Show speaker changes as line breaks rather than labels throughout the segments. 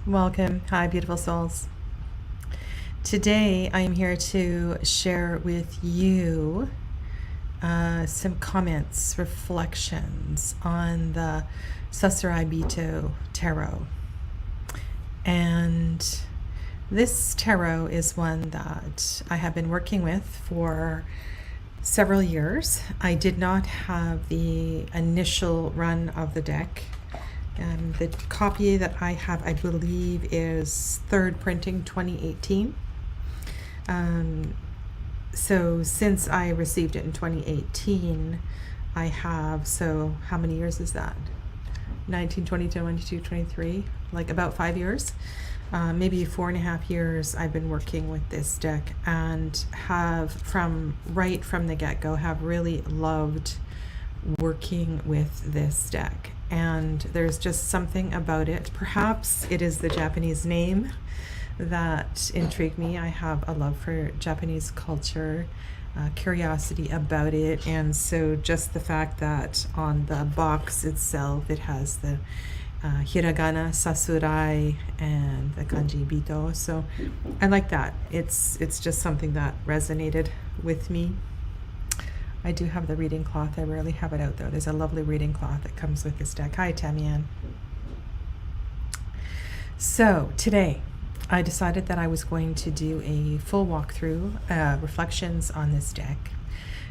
Welcome. Hi, beautiful souls. Today, I am here to share with you some comments, reflections on the Sasuraibito tarot. And this tarot is one that I have been working with for several years. I did not have the initial run of the deck. The copy that I have, I believe, is third printing 2018. So since I received it in 2018, I have, so how many years is that? 19, 20, 22, 23, like about 5 years. Maybe 4.5 years I've been working with this deck, and have right from the get-go have really loved working with this deck. And there's just something about it. Perhaps it is the Japanese name that intrigued me. I have a love for Japanese culture, curiosity about it, and so just the fact that on the box itself it has the hiragana sasurai and the kanji bito. So I like that. It's just something that resonated with me. I do have the reading cloth. I rarely have it out though. There's a lovely reading cloth that comes with this deck. Hi, Tamian. So today I decided that I was going to do a full walkthrough, reflections on this deck.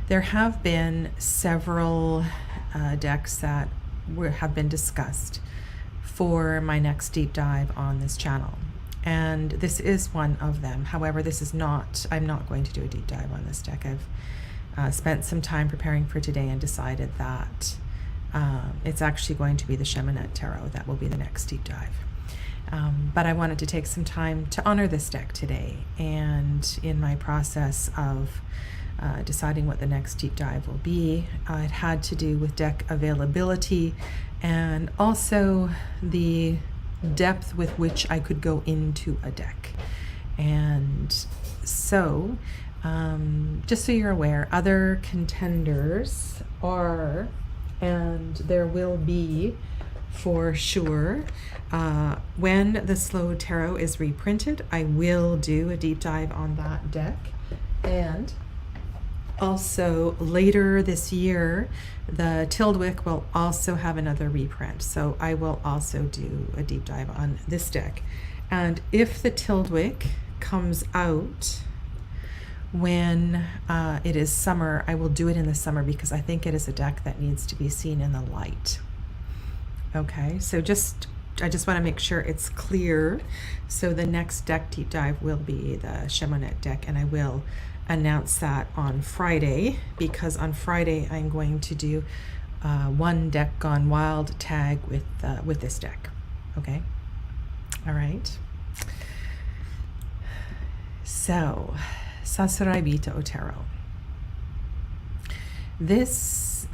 There have been several decks that have been discussed for my next deep dive on this channel. And this is one of them. However, I'm not going to do a deep dive on this deck. I've spent some time preparing for today and decided that it's actually going to be the Sheminette Tarot that will be the next deep dive. But I wanted to take some time to honor this deck today, and in my process of deciding what the next deep dive will be, it had to do with deck availability and also the depth with which I could go into a deck. And so just so you're aware, other contenders are, and there will be for sure, when the Slow Tarot is reprinted, I will do a deep dive on that deck. And also later this year, the Tildwick will also have another reprint. So I will also do a deep dive on this deck. And if the Tildwick comes out when it is summer, I will do it in the summer, because I think it is a deck that needs to be seen in the light. Okay, so I just want to make sure it's clear. So the next deck deep dive will be the Sheminette deck, and I will announce that on Friday, because on Friday I'm going to do one deck gone wild tag with this deck. Okay, all right. So Sasuraibito Tarot. This,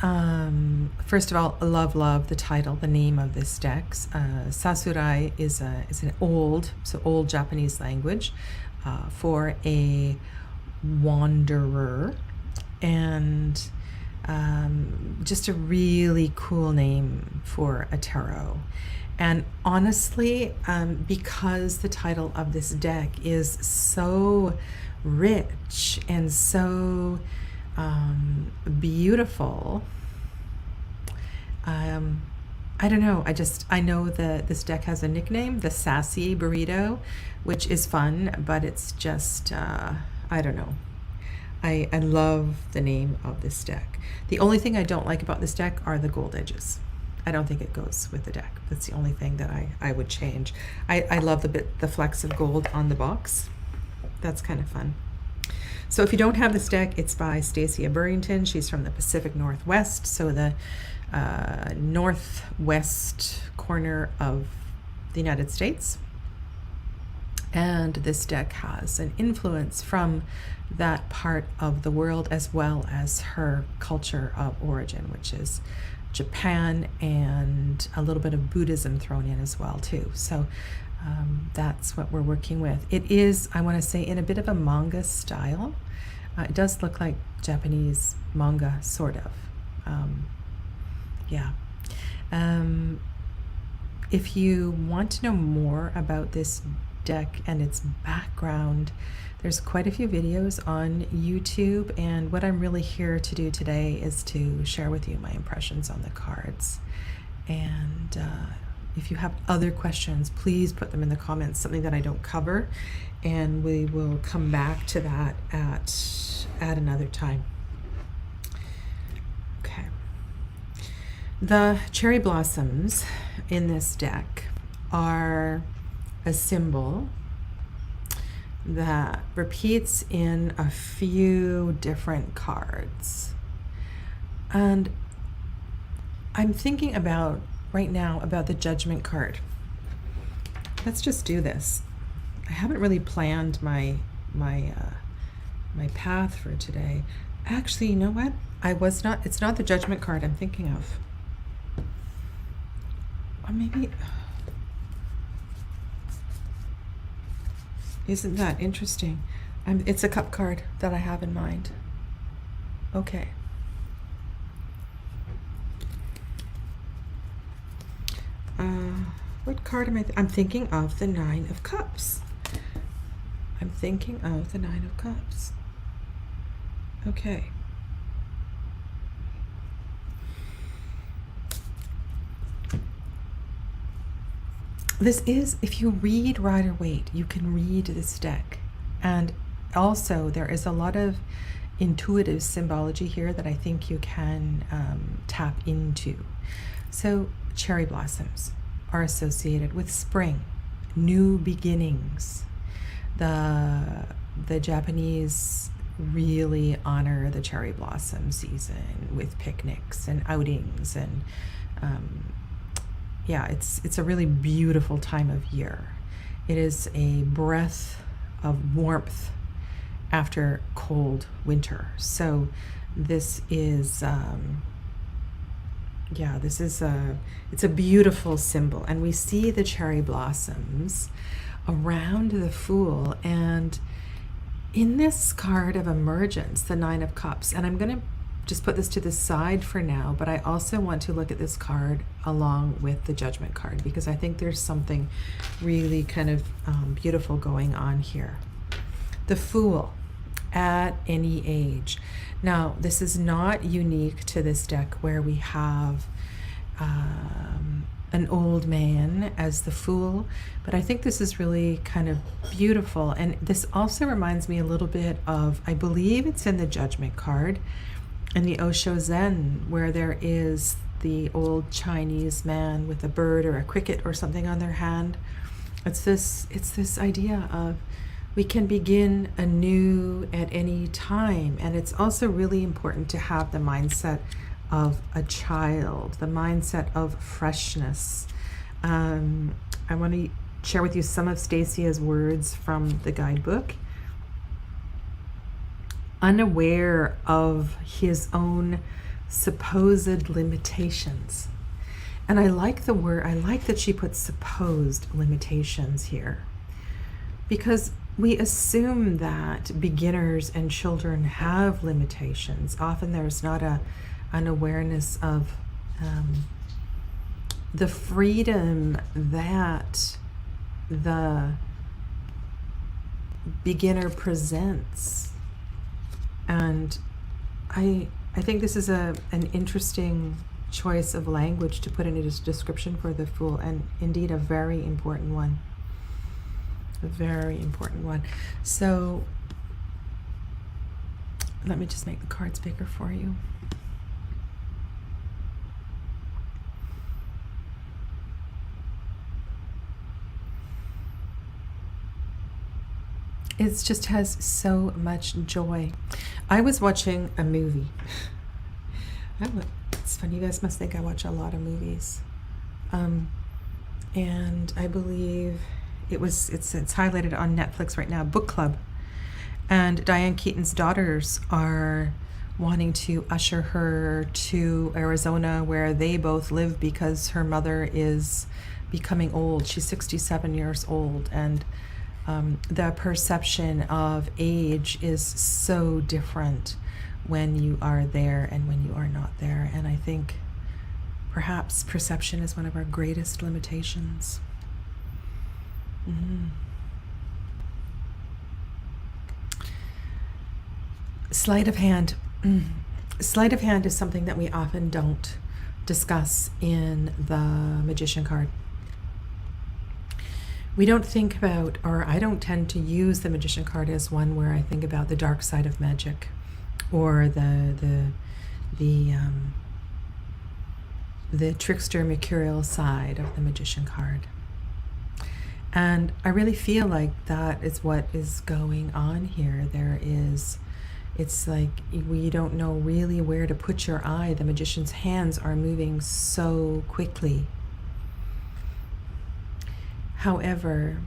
first of all, love the title, the name of this deck. Sasurai is an old Japanese language for a wanderer, and just a really cool name for a tarot. And honestly, because the title of this deck is so rich and so beautiful, I don't know, I know that this deck has a nickname, the Sassy Burrito, which is fun, but it's just I don't know, I love the name of this deck. The only thing I don't like about this deck are the gold edges. I don't think it goes with the deck. That's the only thing that I would change. I love the flecks of gold on the box. That's kind of fun. So if you don't have this deck, it's by Stasia Burrington. She's from the Pacific Northwest, so the northwest corner of the United States. And this deck has an influence from that part of the world, as well as her culture of origin, which is Japan, and a little bit of Buddhism thrown in as well too. So that's what we're working with. It is, I want to say, in a bit of a manga style. It does look like Japanese manga, sort of. Yeah. If you want to know more about this deck and its background, there's quite a few videos on YouTube, and what I'm really here to do today is to share with you my impressions on the cards. And if you have other questions, please put them in the comments, something that I don't cover, and we will come back to that at another time. Okay. The cherry blossoms in this deck are a symbol that repeats in a few different cards. And I'm thinking about right now about the Judgment card. Let's just do this. I haven't really planned my path for today. Actually, you know what? It's not the Judgment card I'm thinking of. Or maybe, isn't that interesting? It's a cup card that I have in mind. Okay. What card am I? I'm thinking of the Nine of Cups. I'm thinking of the Nine of Cups. Okay. This is, if you read Rider-Waite, you can read this deck. And also there is a lot of intuitive symbology here that I think you can tap into. So cherry blossoms are associated with spring, new beginnings. The Japanese really honor the cherry blossom season with picnics and outings, and yeah, it's a really beautiful time of year. It is a breath of warmth after cold winter. So this is yeah, it's a beautiful symbol, and we see the cherry blossoms around the Fool, and in this card of emergence, the Nine of Cups, and I'm going to just put this to the side for now, but I also want to look at this card along with the Judgment card, because I think there's something really kind of beautiful going on here. The Fool at any age. Now, this is not unique to this deck where we have an old man as the Fool, but I think this is really kind of beautiful. And this also reminds me a little bit of, I believe it's in the Judgment card, in the Osho Zen, where there is the old Chinese man with a bird or a cricket or something on their hand. It's this idea of we can begin anew at any time. And it's also really important to have the mindset of a child, the mindset of freshness. I want to share with you some of Stasia's words from the guidebook. Unaware of his own supposed limitations. And I like the word, I like that she puts supposed limitations here, because we assume that beginners and children have limitations. Often there's not an awareness of the freedom that the beginner presents. And I think this is an interesting choice of language to put in a description for the Fool, and indeed a very important one. A very important one. So let me just make the cards bigger for you. It just has so much joy. I was watching a movie. It's funny, you guys must think I watch a lot of movies. And I believe it's highlighted on Netflix right now, Book Club. And Diane Keaton's daughters are wanting to usher her to Arizona, where they both live, because her mother is becoming old. She's 67 years old, and the perception of age is so different when you are there and when you are not there. And I think Perhaps perception is one of our greatest limitations. Sleight of hand. Sleight of hand is something that we often don't discuss in the Magician card. We don't think about, or I don't tend to use the Magician card as one where I think about the dark side of magic, or the trickster mercurial side of the Magician card. And I really feel like that is what is going on here. It's like we don't know really where to put your eye. The magician's hands are moving so quickly. However,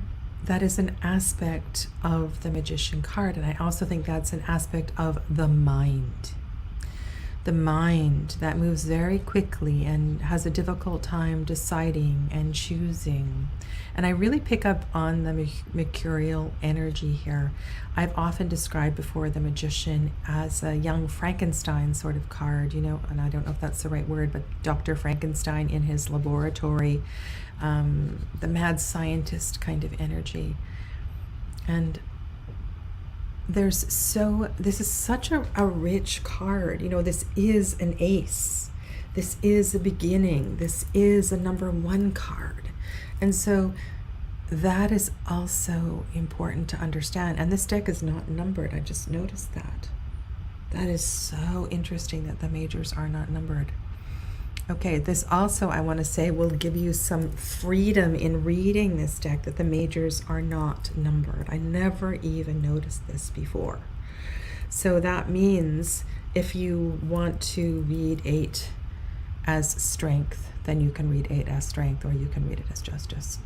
that is an aspect of the Magician card, and I also think that's an aspect of the mind. The mind that moves very quickly and has a difficult time deciding and choosing. And I really pick up on the mercurial energy here. I've often described before the Magician as a young Frankenstein sort of card, you know, and I don't know if that's the right word, but Dr. Frankenstein in his laboratory, the mad scientist kind of energy. And this is such a rich card. You know, this is an ace. This is a beginning. This is a number 1 card. And so that is also important to understand. And this deck is not numbered. I just noticed that. That is so interesting that the majors are not numbered. Okay, this also, I want to say, will give you some freedom in reading this deck, that the majors are not numbered. I never even noticed this before. So that means if you want to read 8 as strength, then you can read 8 as strength, or you can read it as justice.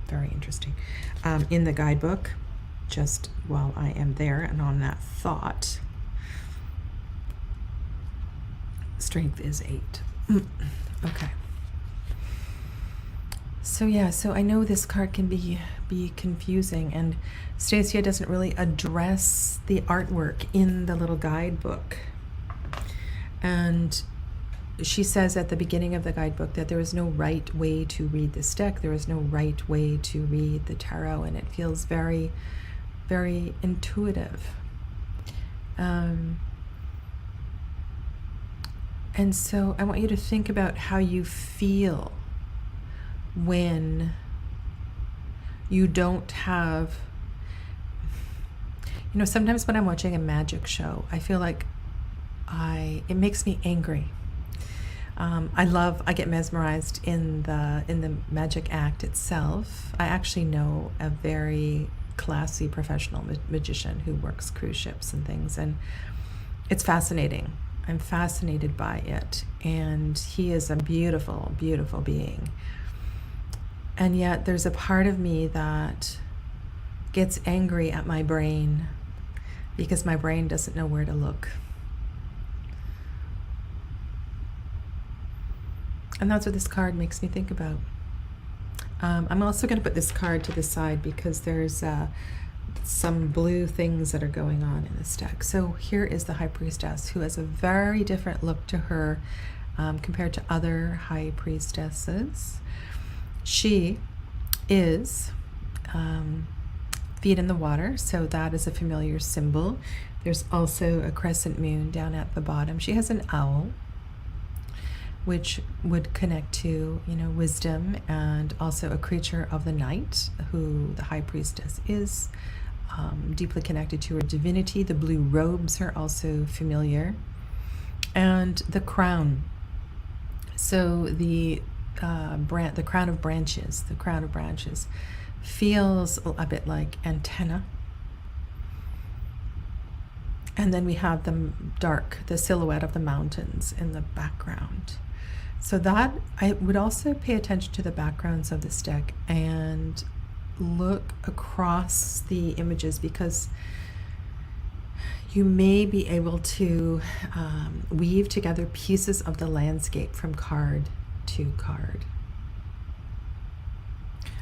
Very interesting. In the guidebook, just while I am there and on that thought, strength is 8. Okay. So yeah, so I know this card can be confusing, and Stasia doesn't really address the artwork in the little guidebook. And she says at the beginning of the guidebook that there is no right way to read this deck. There is no right way to read the tarot, and it feels very, very intuitive. And so I want you to think about how you feel when you don't have, you know, sometimes when I'm watching a magic show, I feel like it makes me angry. I get mesmerized in the magic act itself. I actually know a very classy professional magician who works cruise ships and things, and it's fascinating. I'm fascinated by it, and he is a beautiful, beautiful being. And yet there's a part of me that gets angry at my brain because my brain doesn't know where to look. And that's what this card makes me think about. I'm also going to put this card to the side because there's some blue things that are going on in this deck. So here is the High Priestess, who has a very different look to her compared to other High Priestesses. She is feet in the water, so that is a familiar symbol. There's also a crescent moon down at the bottom. She has an owl, which would connect to, you know, wisdom, and also a creature of the night, who the High Priestess is. Deeply connected to her divinity. The blue robes are also familiar. And the crown. So the crown of branches feels a bit like antenna. And then we have the silhouette of the mountains in the background. So that, I would also pay attention to the backgrounds of this deck and look across the images, because you may be able to weave together pieces of the landscape from card to card.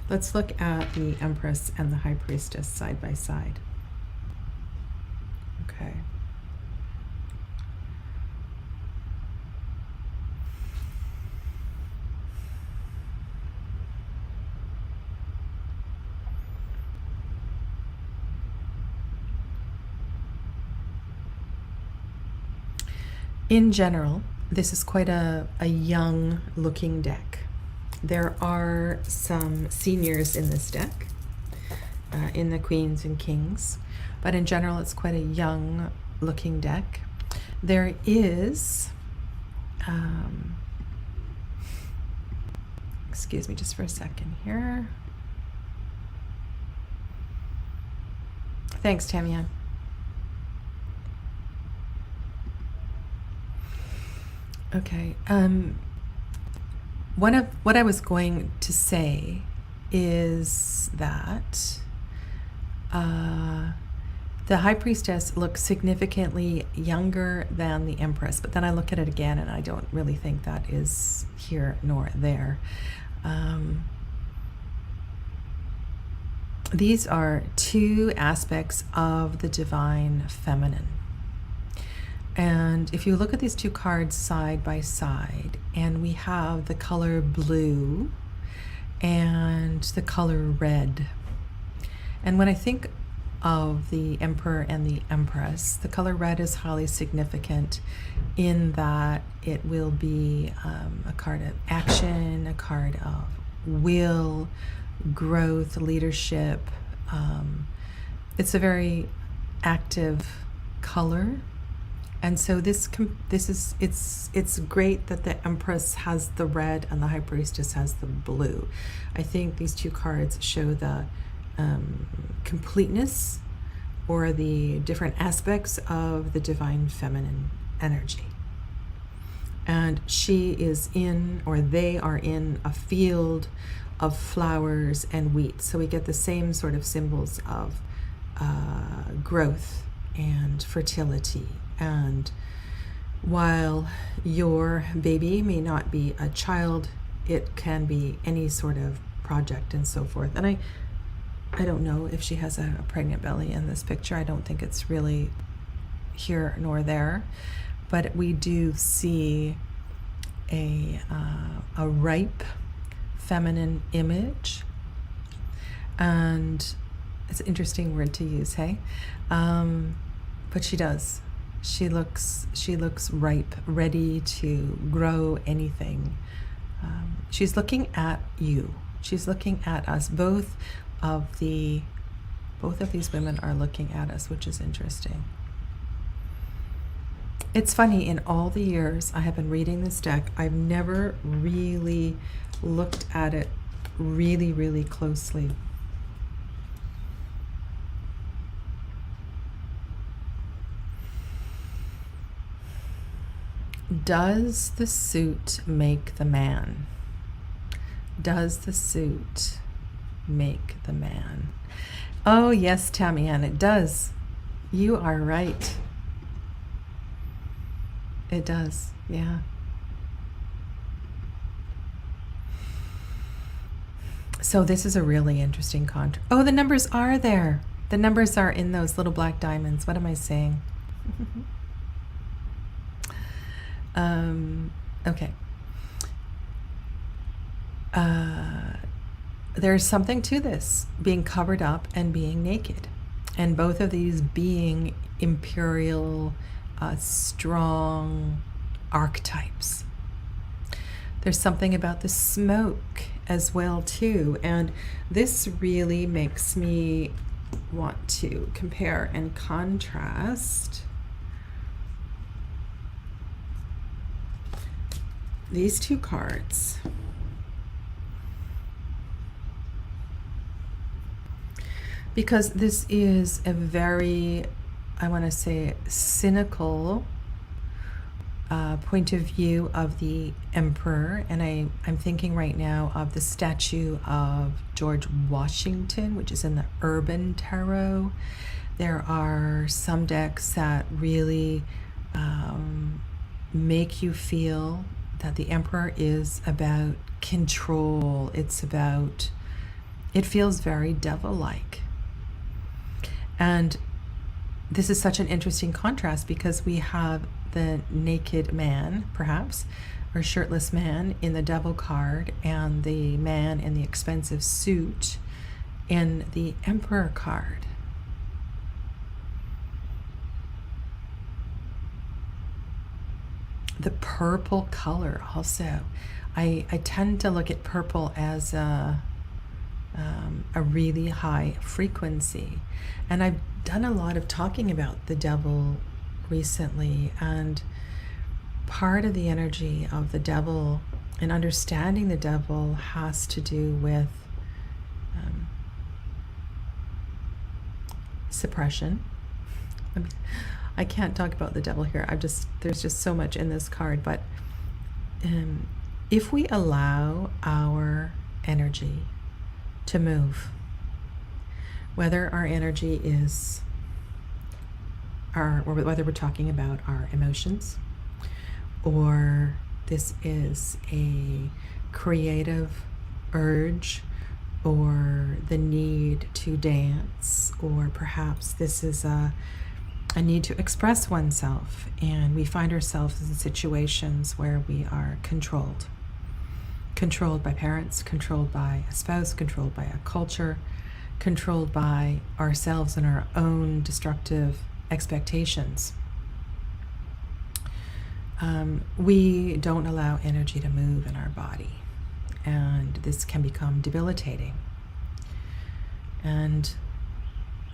Let's look at the Empress and the High Priestess side by side. Okay. In general, this is quite a young looking deck. There are some seniors in this deck, in the Queens and Kings, but in general, it's quite a young looking deck. There is, excuse me just for a second here. Thanks, Tamian. Okay. What I was going to say is that the High Priestess looks significantly younger than the Empress, but then I look at it again and I don't really think that is here nor there. These are two aspects of the divine feminine. And if you look at these two cards side by side, and we have the color blue and the color red. And when I think of the Emperor and the Empress, the color red is highly significant in that it will be a card of action, a card of will, growth, leadership. It's a very active color. And so it's great that the Empress has the red and the High Priestess has the blue. I think these two cards show the completeness or the different aspects of the divine feminine energy. And she is in, or they are in, a field of flowers and wheat. So we get the same sort of symbols of growth and fertility. And while your baby may not be a child, it can be any sort of project and so forth. And I don't know if she has a pregnant belly in this picture. I don't think it's really here nor there, but we do see a ripe feminine image, and it's an interesting word to use, hey? But she does. She looks ripe, ready to grow anything. She's looking at you. She's looking at us. Both of these women are looking at us, which is interesting. It's funny, in all the years I have been reading this deck, I've never really looked at it really, really closely. Does the suit make the man? Does the suit make the man? Oh, yes, Tamian, it does. You are right. It does, yeah. So this is a really interesting contrast. Oh, the numbers are there. The numbers are in those little black diamonds. What am I saying? Okay. There's something to this, being covered up and being naked. And both of these being imperial, strong archetypes. There's something about the smoke as well, too. And this really makes me want to compare and contrast these two cards. Because this is a very, I want to say, cynical point of view of the Emperor. And I'm thinking right now of the statue of George Washington, which is in the Urban Tarot. There are some decks that really make you feel that the Emperor is about control. It feels very devil-like. And this is such an interesting contrast because we have the naked man, perhaps, or shirtless man in the Devil card, and the man in the expensive suit in the Emperor card. The purple color also. I tend to look at purple as a really high frequency. And I've done a lot of talking about the devil recently, and part of the energy of the devil and understanding the devil has to do with suppression. I can't talk about the devil here. There's just so much in this card, but if we allow our energy to move, whether our energy is or whether we're talking about our emotions, or this is a creative urge, or the need to dance, or perhaps this is a need to express oneself, and we find ourselves in situations where we are controlled by parents, controlled by a spouse, controlled by a culture, controlled by ourselves and our own destructive expectations. We don't allow energy to move in our body, and this can become debilitating. And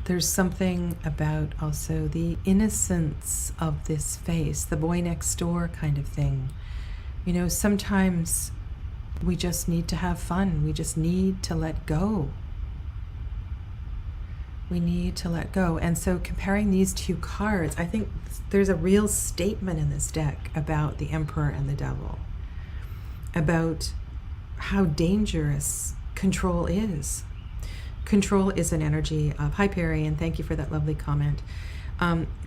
there's something about also the innocence of this face, the boy next door kind of thing. You know, sometimes we just need to have fun. We just need to let go. We need to let go. And so comparing these two cards, I think there's a real statement in this deck about the Emperor and the Devil, about how dangerous control is. Control is an energy of, hi Perry, and thank you for that lovely comment.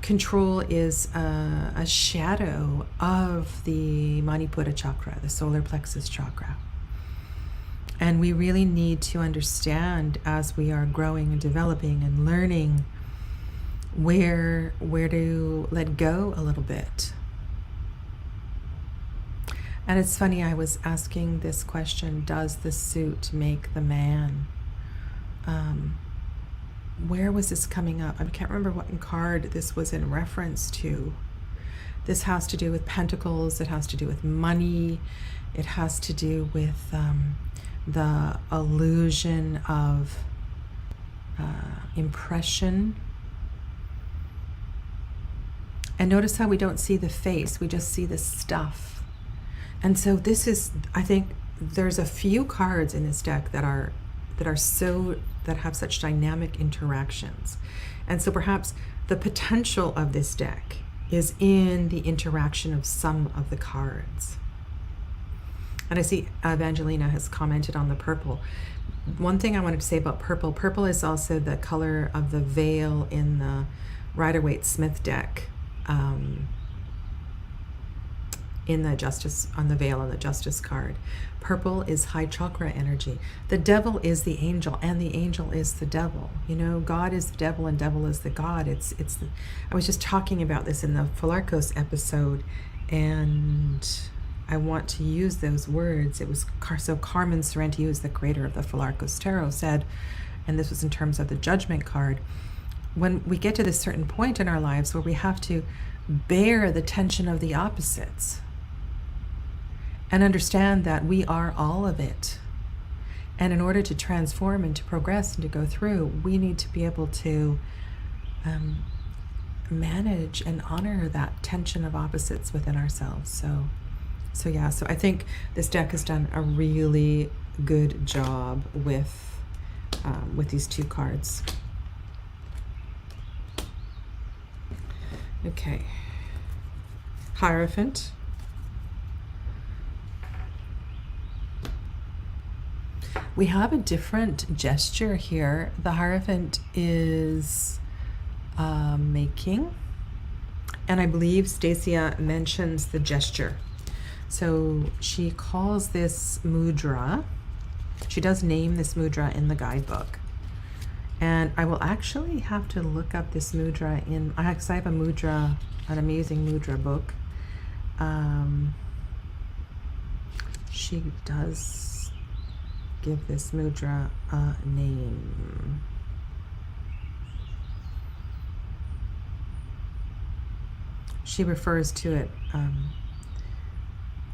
Control is a shadow of the Manipura chakra, the solar plexus chakra. And we really need to understand, as we are growing and developing and learning, where to let go a little bit. And it's funny, I was asking this question, does the suit make the man? Where was this coming up? I can't remember what card this was in reference to. This has to do with pentacles. It has to do with money. It has to do with the illusion of impression. And notice how we don't see the face. We just see the stuff. And so this is, I think there's a few cards in this deck that have such dynamic interactions. And so perhaps the potential of this deck is in the interaction of some of the cards. And I see Evangelina has commented on the purple. One thing I wanted to say about purple, purple is also the color of the veil in the Rider-Waite-Smith deck, in the Justice, on the veil on the Justice card. Purple is high chakra energy. The devil is the angel, and the angel is the devil. You know, God is the devil and devil is the God. I was just talking about this in the Philarkos episode, and I want to use those words. It was so Carmen Sorrenti, who is the creator of the Philarkos Tarot, said, and this was in terms of the Judgment card, when we get to this certain point in our lives where we have to bear the tension of the opposites and understand that we are all of it. And in order to transform and to progress and to go through, we need to be able to manage and honor that tension of opposites within ourselves. So I think this deck has done a really good job with these two cards. Okay, Hierophant. We have a different gesture here. The Hierophant is making, and I believe Stasia mentions the gesture. So she calls this mudra. She does name this mudra in the guidebook. And I will actually have to look up this mudra because I have an amazing mudra book. She does give this mudra a name. She refers to it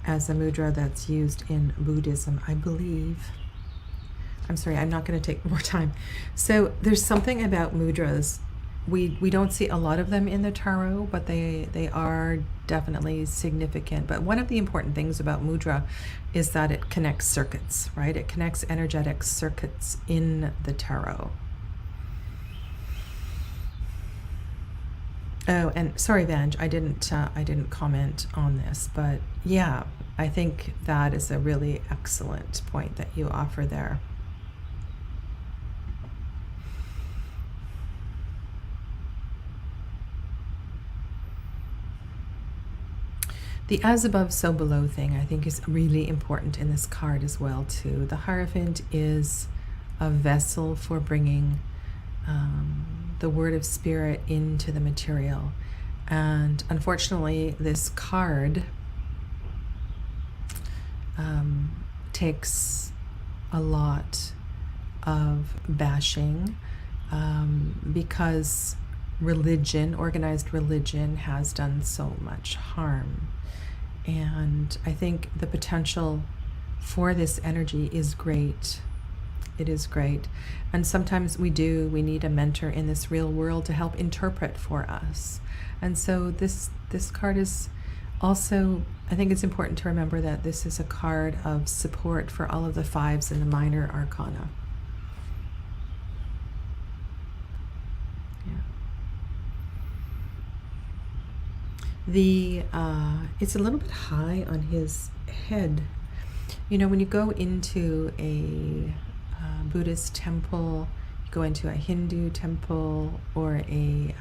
as a mudra that's used in Buddhism, I believe. I'm sorry, I'm not going to take more time. So there's something about mudras. We don't see a lot of them in the tarot, but they are definitely significant. But one of the important things about mudra is that it connects circuits, right? It connects energetic circuits in the tarot. Oh, and sorry, Vange, I didn't comment on this, but yeah, I think that is a really excellent point that you offer there. The as above, so below thing, I think, is really important in this card as well, too. The Hierophant is a vessel for bringing the word of spirit into the material. And unfortunately, this card takes a lot of bashing because religion, organized religion, has done so much harm. And I think the potential for this energy is great. It is great. And sometimes we need a mentor in this real world to help interpret for us. And so this card is also, I think it's important to remember that this is a card of support for all of the fives in the minor arcana. It's a little bit high on his head. You know, when you go into a Buddhist temple, you go into a Hindu temple, or a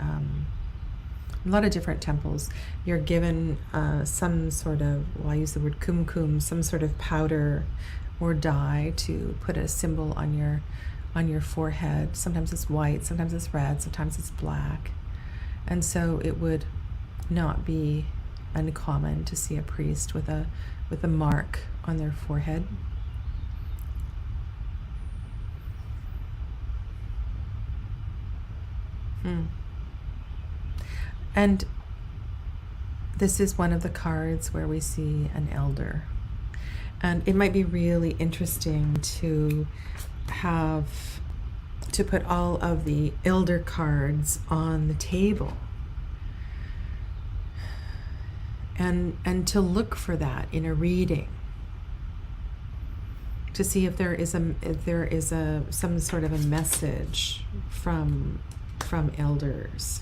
lot of different temples, you're given some sort of, well, I use the word kumkum, some sort of powder or dye to put a symbol on your forehead. Sometimes it's white, sometimes it's red, sometimes it's black. And so it would not be uncommon to see a priest with a mark on their forehead. And this is one of the cards where we see an elder. And it might be really interesting to put all of the elder cards on the table and to look for that in a reading, to see if there is some sort of a message from elders.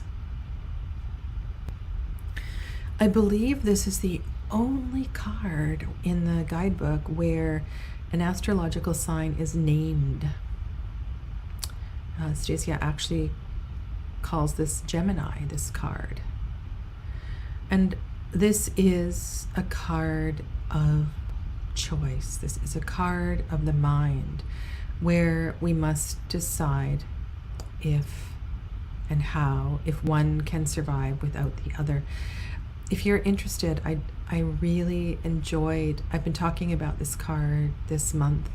I believe this is the only card in the guidebook where an astrological sign is named. Stasia actually calls this Gemini, this card. And this is a card of choice. This is a card of the mind where we must decide if and how, if one can survive without the other. If you're interested, I really enjoyed, I've been talking about this card this month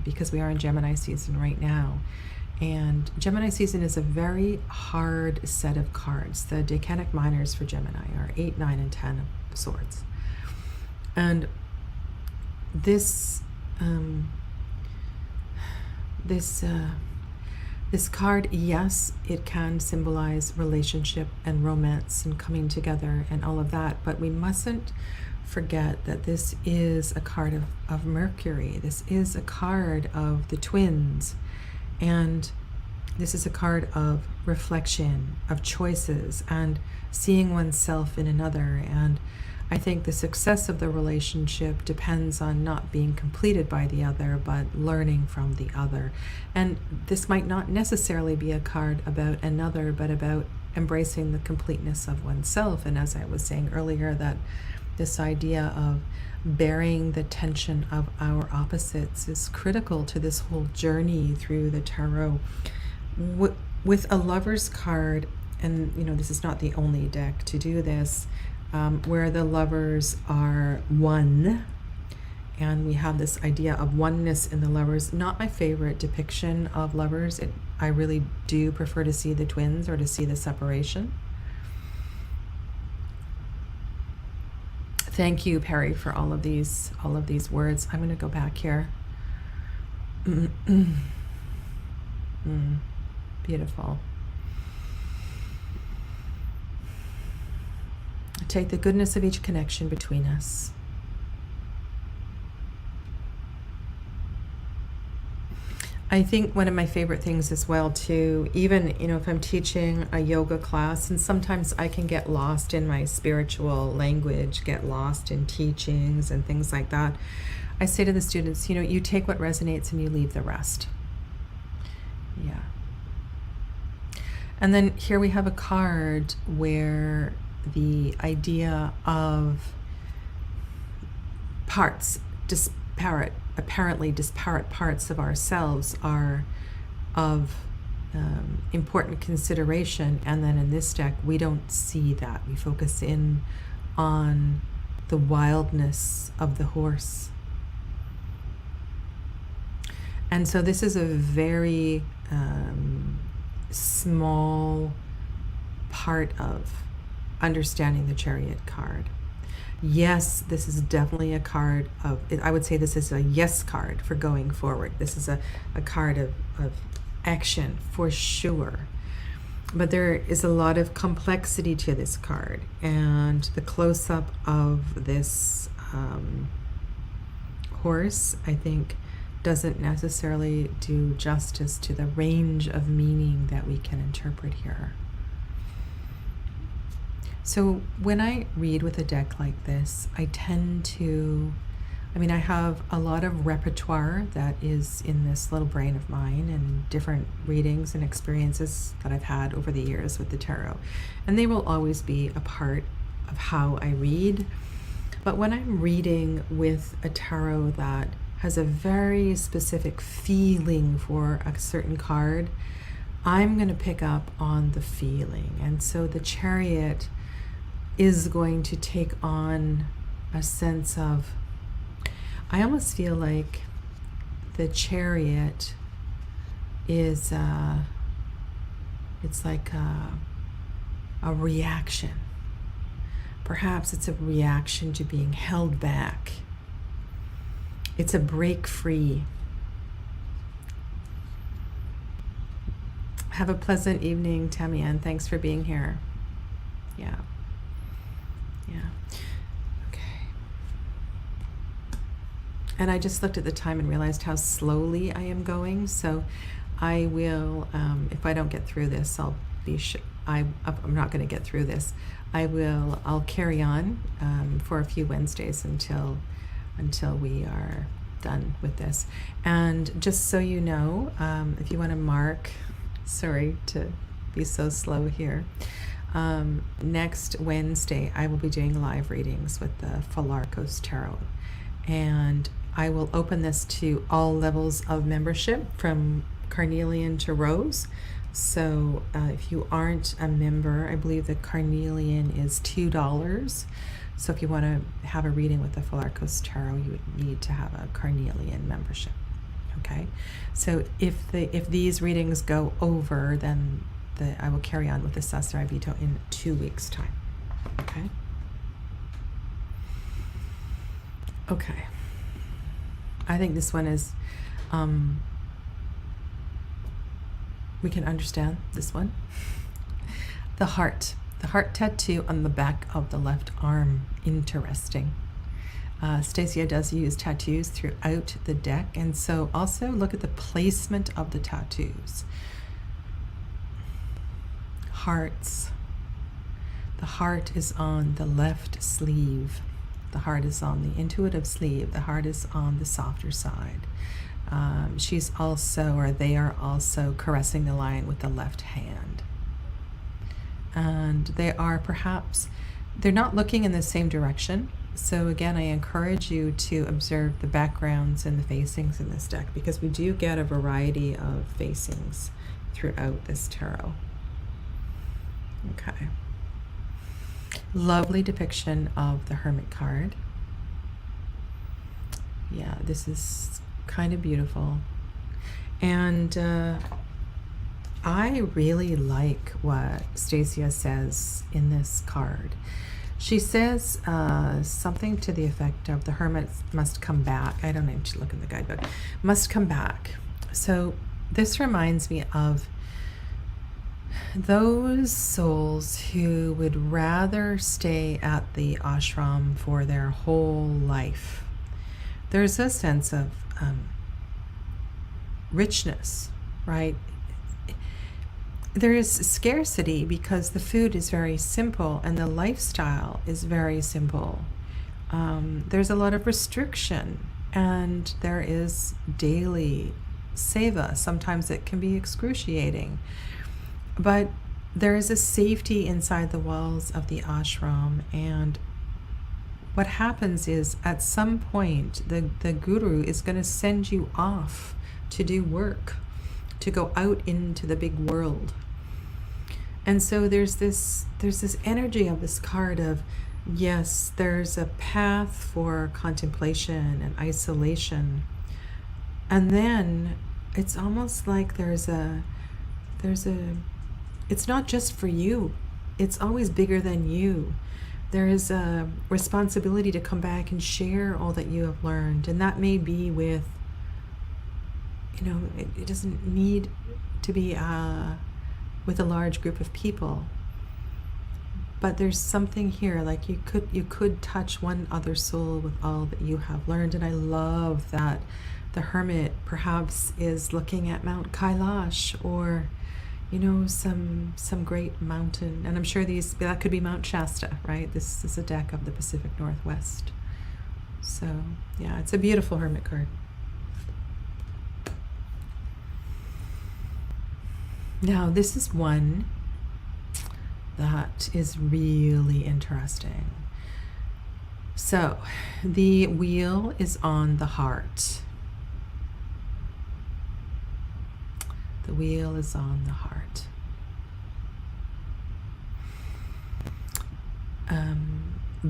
because we are in Gemini season right now. And Gemini season is a very hard set of cards. The Decanic Minors for Gemini are 8, 9, and 10 of Swords. And this card, yes, it can symbolize relationship and romance and coming together and all of that, but we mustn't forget that this is a card of Mercury. This is a card of the twins. And this is a card of reflection, of choices, and seeing oneself in another. And I think the success of the relationship depends on not being completed by the other, but learning from the other. And this might not necessarily be a card about another, but about embracing the completeness of oneself. And as I was saying earlier, that this idea of bearing the tension of our opposites is critical to this whole journey through the tarot. With a Lover's card, and you know, this is not the only deck to do this, where the lovers are one, and we have this idea of oneness in the lovers. Not my favorite depiction of lovers. I really do prefer to see the twins or to see the separation. Thank you, Perry, for all of these words. I'm going to go back here. Beautiful. Take the goodness of each connection between us. I think one of my favorite things as well too, even, if I'm teaching a yoga class, and sometimes I can get lost in my spiritual language, get lost in teachings and things like that. I say to the students, you take what resonates and you leave the rest. Yeah. And then here we have a card where the idea of apparently disparate parts of ourselves are of important consideration, and then in this deck we don't see that. We focus in on the wildness of the horse. And so this is a very small part of understanding the Chariot card. Yes, this is definitely a card of, I would say this is a yes card for going forward. This is a card of action for sure. But there is a lot of complexity to this card, and the close-up of this horse, I think, doesn't necessarily do justice to the range of meaning that we can interpret here. So when I read with a deck like this, I tend to, I have a lot of repertoire that is in this little brain of mine, and different readings and experiences that I've had over the years with the tarot. And they will always be a part of how I read. But when I'm reading with a tarot that has a very specific feeling for a certain card, I'm going to pick up on the feeling. And so the Chariot is going to take on a sense of, I almost feel like the Chariot is it's like a reaction. Perhaps it's a reaction to being held back. It's a break free. Have a pleasant evening, Tamian. Thanks for being here. Yeah. Okay. And I just looked at the time and realized how slowly I am going. So I will, if I don't get through this, I'll be I'm not going to get through this. I'll carry on for a few Wednesdays until we are done with this. And just so you know, if you want to mark, sorry to be so slow here, next Wednesday I will be doing live readings with the Philarkos Tarot, and I will open this to all levels of membership from Carnelian to Rose. So if you aren't a member, I believe the Carnelian is $2. So if you want to have a reading with the Philarkos Tarot, you would need to have a Carnelian membership. Okay, so if these readings go over, then I will carry on with the Sasuraibito in 2 weeks' time. Okay. Okay. I think this one is, we can understand this one. The heart tattoo on the back of the left arm. Interesting. Stasia does use tattoos throughout the deck, and so also look at the placement of the tattoos. Hearts. The heart is on the left sleeve. The heart is on the intuitive sleeve. The heart is on the softer side. She's also, or they are also, caressing the lion with the left hand. And they are perhaps, they're not looking in the same direction. So again, I encourage you to observe the backgrounds and the facings in this deck, because we do get a variety of facings throughout this tarot. Okay. Lovely depiction of the Hermit card. Yeah, this is kind of beautiful. And I really like what Stasia says in this card. She says something to the effect of the hermit must come back. I don't need to look in the guidebook. Must come back. So this reminds me of those souls who would rather stay at the ashram for their whole life. There's a sense of richness, right? There is scarcity because the food is very simple and the lifestyle is very simple. There's a lot of restriction and there is daily seva. Sometimes it can be excruciating. But there is a safety inside the walls of the ashram, and what happens is at some point the guru is going to send you off to do work, to go out into the big world. And so there's this energy of this card of, yes, there's a path for contemplation and isolation, and then it's almost like there's a it's not just for you, it's always bigger than you. There is a responsibility to come back and share all that you have learned, and that may be with, it doesn't need to be with a large group of people, but there's something here, like you could touch one other soul with all that you have learned. And I love that the hermit perhaps is looking at Mount Kailash, or some great mountain, and I'm sure that could be Mount Shasta, right? This is a deck of the Pacific Northwest. So yeah, it's a beautiful hermit card. Now this is one that is really interesting. So the wheel is on the heart. The wheel is on the heart.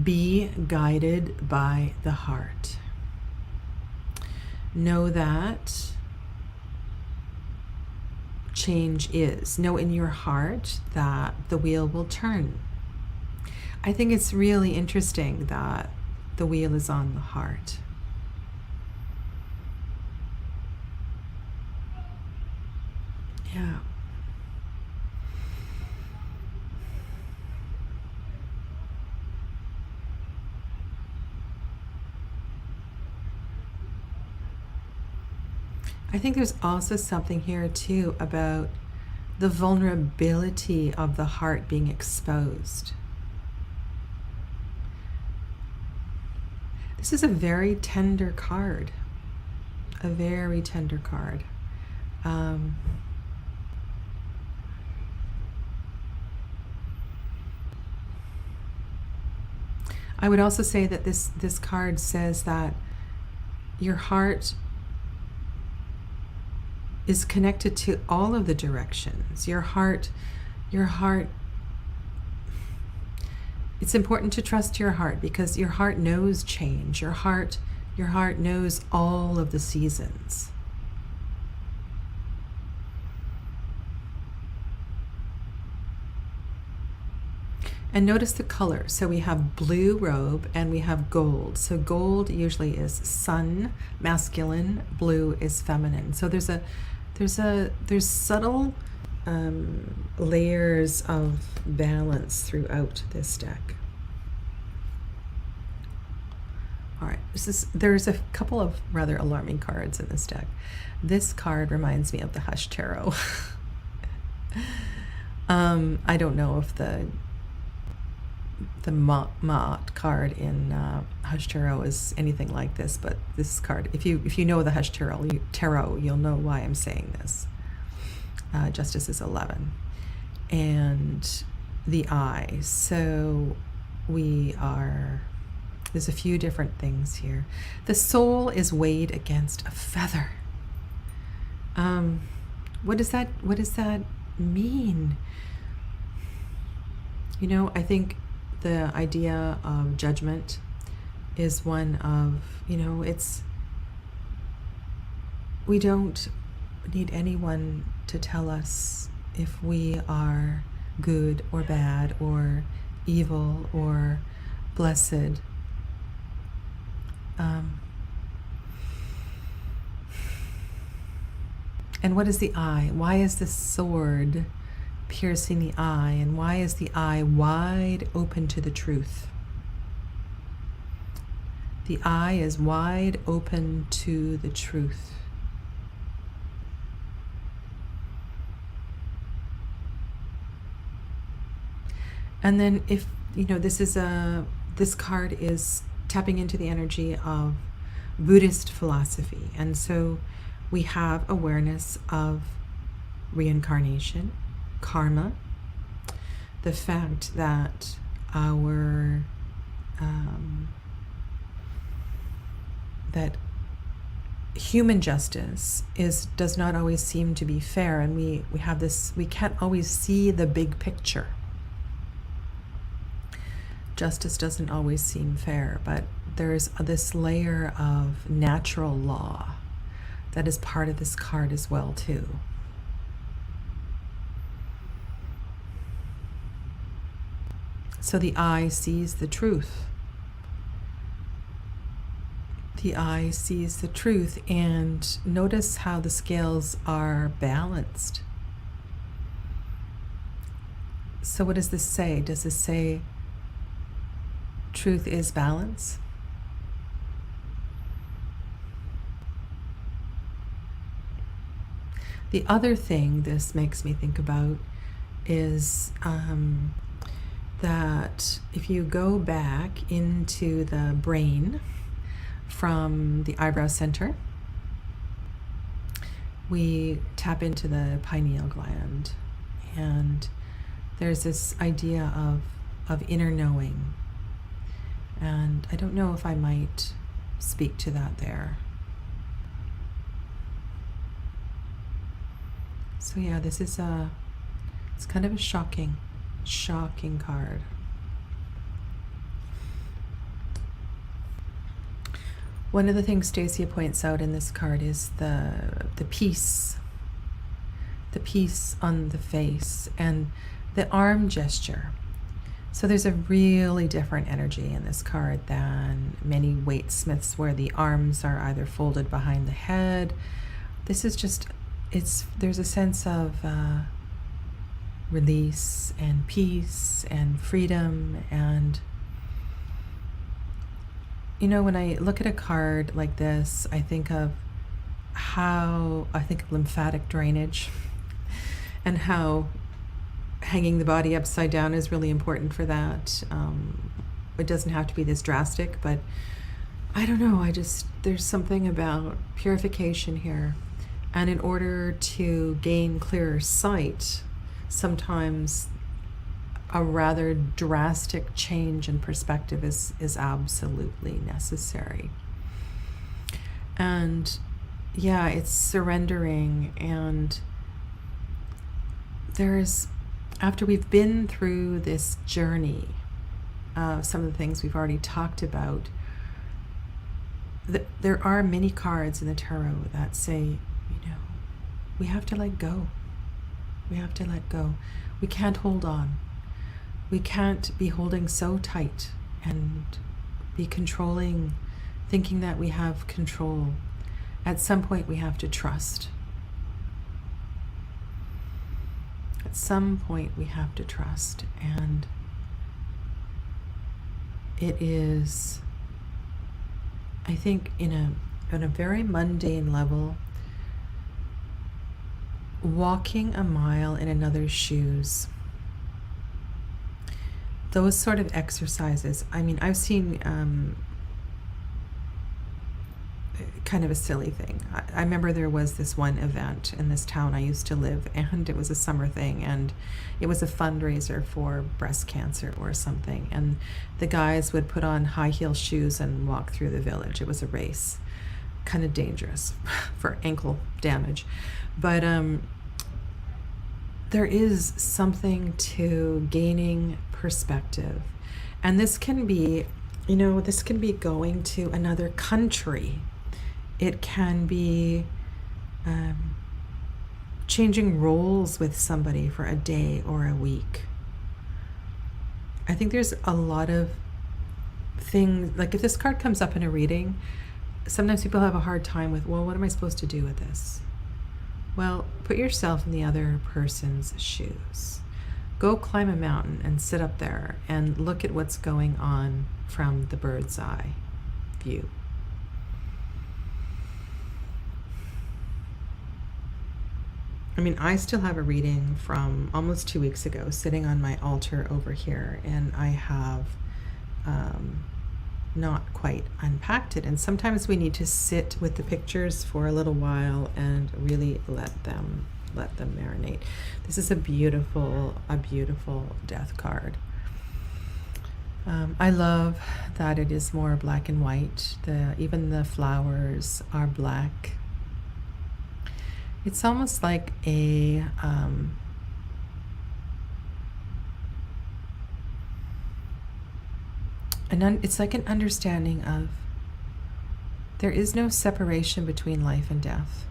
Be guided by the heart. Know that change is. Know in your heart that the wheel will turn. I think it's really interesting that the wheel is on the heart. Yeah. I think there's also something here too about the vulnerability of the heart being exposed. This is a very tender card. A very tender card. I would also say that this card says that your heart is connected to all of the directions. Your heart, it's important to trust your heart because your heart knows change. Your heart knows all of the seasons. And notice the color. So we have blue robe and we have gold. So gold usually is sun, masculine, blue is feminine. So there's subtle layers of balance throughout this deck. All right, there's a couple of rather alarming cards in this deck. This card reminds me of the Hush Tarot. I don't know if the Ma'at card in Hush Tarot is anything like this, but this card, if you know the Hush Tarot, you'll know why I'm saying this. Justice is 11, and the Eye. So there's a few different things here. The soul is weighed against a feather. What does that mean? I think the idea of judgment is one of, we don't need anyone to tell us if we are good or bad or evil or blessed. And what is the eye? Why is the sword piercing the eye? And why is the eye wide open to the truth? The eye is wide open to the truth. And then if, this card is tapping into the energy of Buddhist philosophy. And so we have awareness of reincarnation, karma, the fact that our that human justice does not always seem to be fair, and we have this, we can't always see the big picture. Justice doesn't always seem fair, but there's this layer of natural law that is part of this card as well too. So the eye sees the truth. The eye sees the truth, and notice how the scales are balanced. So what does this say? Does this say truth is balance? The other thing this makes me think about is that if you go back into the brain from the eyebrow center, we tap into the pineal gland, and there's this idea of inner knowing. And I don't know if I might speak to that there. So yeah, this is it's kind of a shocking card. One of the things Stasia points out in this card is the peace on the face and the arm gesture. So there's a really different energy in this card than many weightsmiths where the arms are either folded behind the head. This is just, there's a sense of release and peace and freedom. And when I look at a card like this, I think of lymphatic drainage and how hanging the body upside down is really important for that. It doesn't have to be this drastic, but I don't know, there's something about purification here. And in order to gain clearer sight, sometimes a rather drastic change in perspective is absolutely necessary. And yeah, it's surrendering. And after we've been through this journey, some of the things we've already talked about, there are many cards in the tarot that say, we have to let go. We have to let go. We can't hold on. We can't be holding so tight and be controlling, thinking that we have control. At some point, we have to trust. At some point, we have to trust. And it is, I think, on a very mundane level, walking a mile in another's shoes. Those sort of exercises. I mean, I've seen kind of a silly thing. I remember there was this one event in this town I used to live, and it was a summer thing, and it was a fundraiser for breast cancer or something, and the guys would put on high heel shoes and walk through the village. It was a race. Kind of dangerous for ankle damage. But there is something to gaining perspective. And this can be, going to another country. It can be changing roles with somebody for a day or a week. I think there's a lot of things, like if this card comes up in a reading, sometimes people have a hard time with, well, what am I supposed to do with this? Well, put yourself in the other person's shoes. Go climb a mountain and sit up there and look at what's going on from the bird's eye view. I mean, I still have a reading from almost 2 weeks ago sitting on my altar over here, and I have not quite unpacked it. And sometimes we need to sit with the pictures for a little while and really let them marinate. This is a beautiful death card. I love that it is more black and white. Even the flowers are black. It's almost like a it's like an understanding of there is no separation between life and death.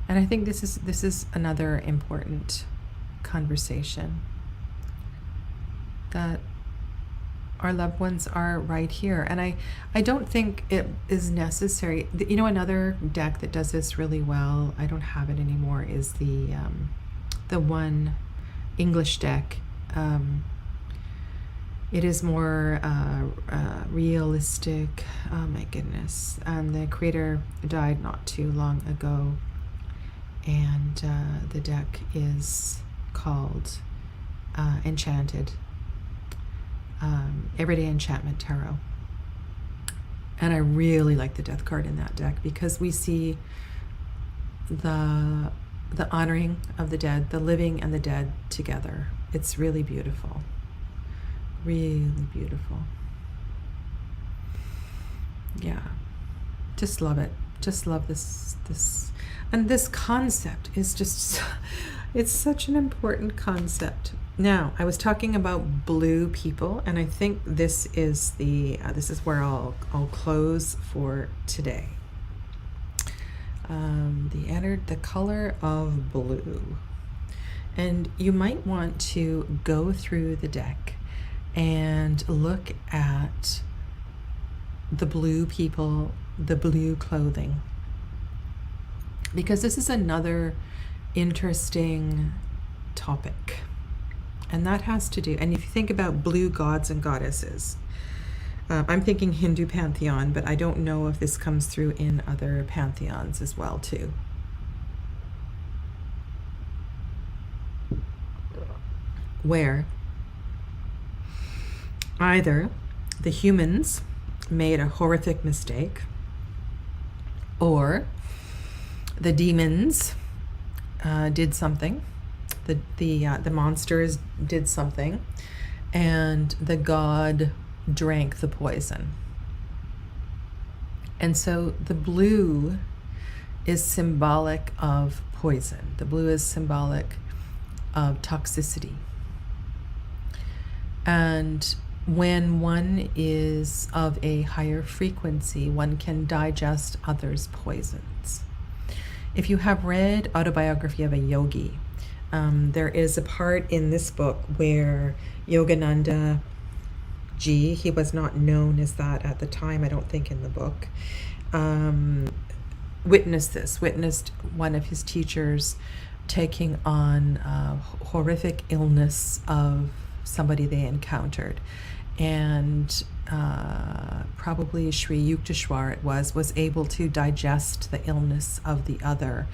And I think this is another important conversation, that our loved ones are right here. And I don't think it is necessary. You know, another deck that does this really well, I don't have it anymore, is the one English deck. It is more realistic. Oh my goodness. And the creator died not too long ago. And the deck is called Enchanted. Everyday Enchantment Tarot. And I really like the death card in that deck because we see the honoring of the dead, the living and the dead together. It's really beautiful. Really beautiful. Yeah. Just love it. Just love this. And this concept is just, it's such an important concept. Now, I was talking about blue people, and I think this is this is where I'll close for today. The color of blue, and you might want to go through the deck and look at the blue people, the blue clothing, because this is another interesting topic. And that has to do, and if you think about blue gods and goddesses, I'm thinking Hindu pantheon, but I don't know if this comes through in other pantheons as well too. Where either the humans made a horrific mistake, or the demons did something. The monsters did something, and the god drank the poison. And so the blue is symbolic of poison. The blue is symbolic of toxicity. And when one is of a higher frequency, one can digest others' poisons. If you have read Autobiography of a Yogi, there is a part in this book where Yogananda Ji, he was not known as that at the time, I don't think in the book, witnessed one of his teachers taking on horrific illness of somebody they encountered. And probably Sri Yukteswar it was able to digest the illness of the other,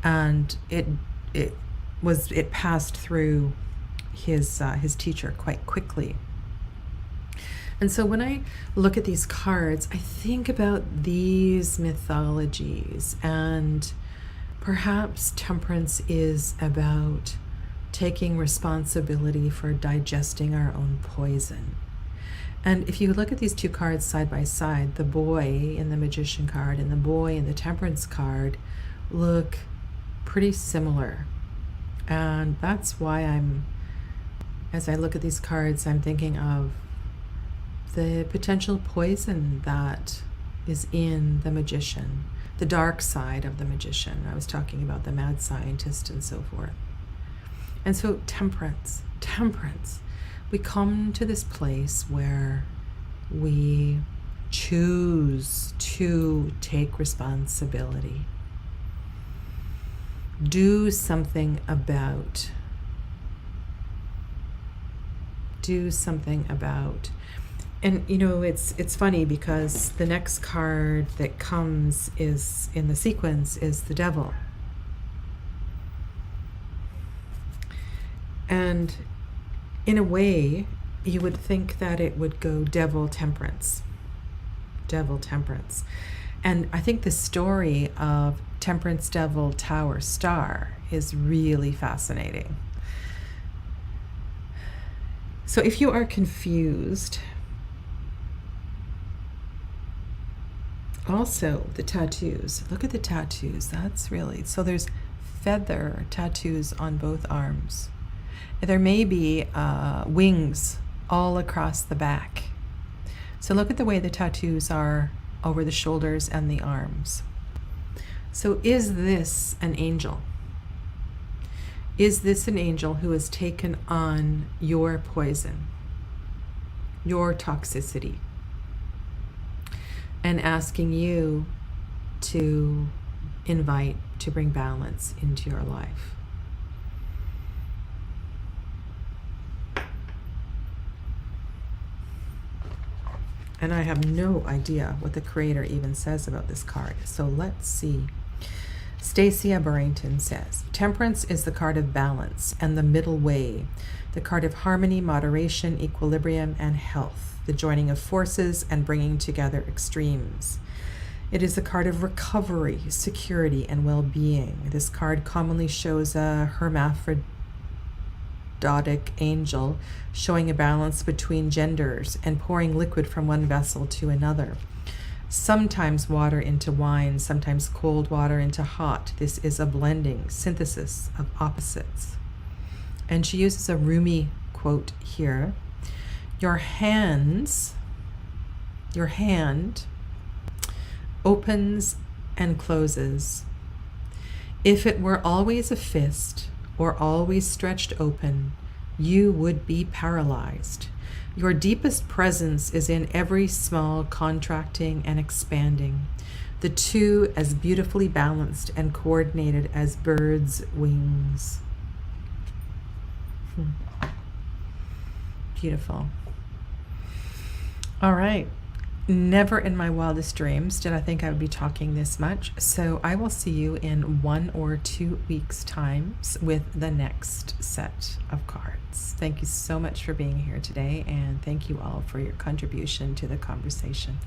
and it passed through his teacher quite quickly. And so when I look at these cards, I think about these mythologies, and perhaps Temperance is about taking responsibility for digesting our own poison. And if you look at these two cards side by side, the boy in the Magician card and the boy in the Temperance card look pretty similar. And that's why as I look at these cards, I'm thinking of the potential poison that is in the Magician, the dark side of the Magician. I was talking about the mad scientist and so forth. And so Temperance. we come to this place where we choose to take responsibility. Do something about. And it's funny because the next card that comes is in the sequence is the Devil. And in a way, you would think that it would go Devil, Temperance. Devil, Temperance. And I think the story of Temperance, Devil, Tower, Star is really fascinating. So if you are confused, also the tattoos, look at the tattoos. That's really, so there's feather tattoos on both arms. There may be wings all across the back. So look at the way the tattoos are over the shoulders and the arms. So is this an angel? Is this an angel who has taken on your poison, your toxicity, and asking you to invite, to bring balance into your life? And I have no idea what the creator even says about this card. So let's see. Stasia Burrington says, Temperance is the card of balance and the middle way, the card of harmony, moderation, equilibrium, and health, the joining of forces and bringing together extremes. It is the card of recovery, security, and well-being. This card commonly shows a hermaphrodite angel showing a balance between genders and pouring liquid from one vessel to another. Sometimes water into wine, sometimes cold water into hot. This is a blending, synthesis of opposites. And she uses a Rumi quote here. Your hand opens and closes. If it were always a fist or always stretched open, you would be paralyzed. Your deepest presence is in every small contracting and expanding, the two as beautifully balanced and coordinated as birds' wings. Beautiful. All right. Never in my wildest dreams did I think I would be talking this much. So I will see you in 1 or 2 weeks' time with the next set of cards. Thank you so much for being here today, and thank you all for your contribution to the conversation.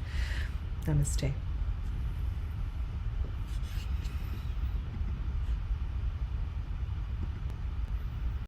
Namaste.